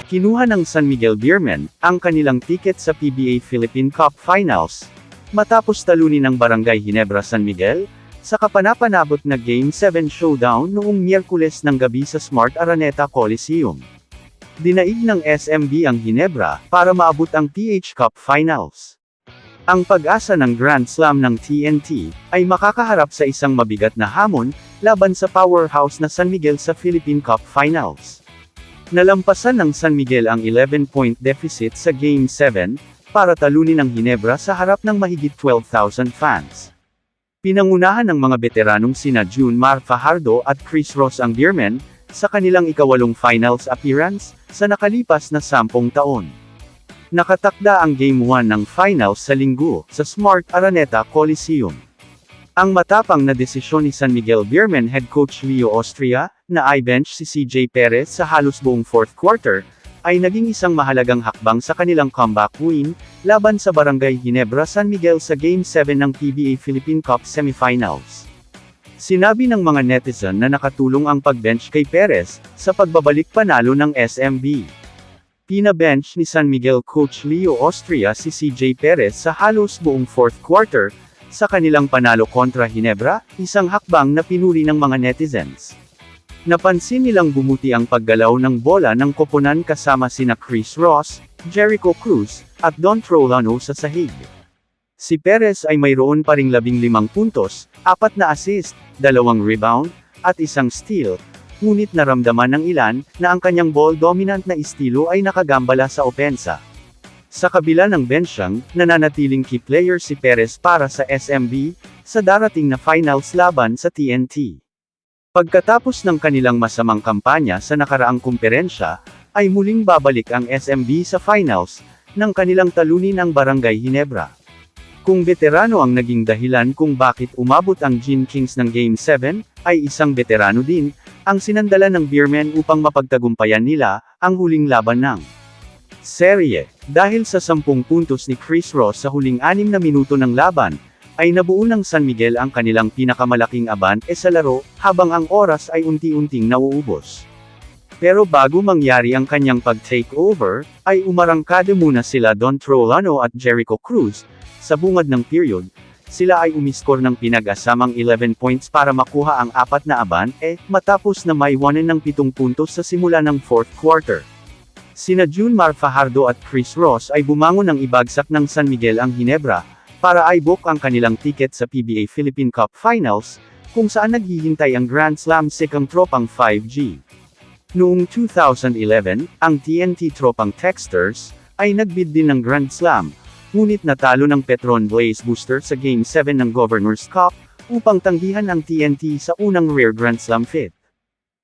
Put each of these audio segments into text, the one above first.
Kinuha ng San Miguel Beermen ang kanilang tiket sa PBA Philippine Cup Finals, matapos talunin ng Barangay Ginebra San Miguel, sa kapanapanabot na Game 7 showdown noong Miyerkules ng gabi sa Smart Araneta Coliseum. Dinaig ng SMB ang Ginebra para maabot ang PH Cup Finals. Ang pag-asa ng Grand Slam ng TNT ay makakaharap sa isang mabigat na hamon laban sa powerhouse na San Miguel sa Philippine Cup Finals. Nalampasan ng San Miguel ang 11-point deficit sa Game 7 para talunin ang Ginebra sa harap ng mahigit 12,000 fans. Pinangunahan ng mga veteranong sina June Mar Fajardo at Chris Ross ang Beermen sa kanilang ikawalong finals appearance sa nakalipas na 10 taon. Nakatakda ang Game 1 ng finals sa Linggo, sa Smart Araneta Coliseum. Ang matapang na desisyon ni San Miguel Beermen head coach Leo Austria, na i-bench si CJ Perez sa halos buong fourth quarter, ay naging isang mahalagang hakbang sa kanilang comeback win, laban sa Barangay Ginebra San Miguel sa Game 7 ng PBA Philippine Cup Semifinals. Sinabi ng mga netizen na nakatulong ang pag-bench kay Perez, sa pagbabalik panalo ng SMB. Pina-bench ni San Miguel coach Leo Austria si CJ Perez sa halos buong fourth quarter, sa kanilang panalo kontra Ginebra, isang hakbang na pinuri ng mga netizens. Napansin nilang bumuti ang paggalaw ng bola ng koponan kasama sina Chris Ross, Jericho Cruz, at Don Trolano sa sahig. Si Perez ay mayroon pa ring 15 puntos, 4 na assist, 2 rebound, at 1 steal, ngunit naramdaman ng ilan, na ang kanyang ball-dominant na estilo ay nakagambala sa opensa. Sa kabila ng benchang, nananatiling key player si Perez para sa SMB, sa darating na finals laban sa TNT. Pagkatapos ng kanilang masamang kampanya sa nakaraang kumperensya, ay muling babalik ang SMB sa finals, nang kanilang talunin ang Barangay Ginebra. Kung veterano ang naging dahilan kung bakit umabot ang Gin Kings ng Game 7, ay isang veterano din, ang sinandala ng Beermen upang mapagtagumpayan nila, ang huling laban ng serye. Dahil sa 10 puntos ni Chris Ross sa huling 6 na minuto ng laban, ay nabuo ng San Miguel ang kanilang pinakamalaking abante sa laro, habang ang oras ay unti-unting nauubos. Pero bago mangyari ang kanyang pag-take over, ay umarangkada muna sila Don Trolano at Jericho Cruz. Sa bungad ng period, sila ay umiskor ng pinag-asamang 11 points para makuha ang 4 na abante, matapos na maiwanan ng 7 puntos sa simula ng fourth quarter. Sina June Mar Fajardo at Chris Ross ay bumangon ng ibagsak ng San Miguel ang Ginebra, para i-book ang kanilang tiket sa PBA Philippine Cup Finals, kung saan naghihintay ang Grand Slam Sikang Tropang 5G. Noong 2011, ang TNT Tropang Texters, ay nagbid din ng Grand Slam, ngunit natalo ng Petron Blaze Booster sa Game 7 ng Governor's Cup, upang tanggihan ang TNT sa unang Rare Grand Slam fit.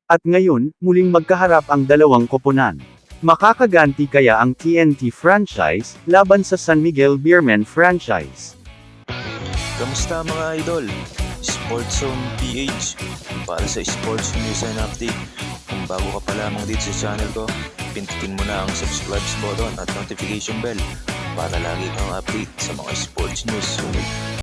At ngayon, muling magkaharap ang dalawang koponan. Makakaganti kaya ang TNT franchise, laban sa San Miguel Beermen franchise? Kamusta mga idol? Sports Zone PH, para sa sports news and update. Kung bago ka pa lamang dito sa channel ko, pindutin mo na ang subscribe button at notification bell, para lagi kang update sa mga sports news.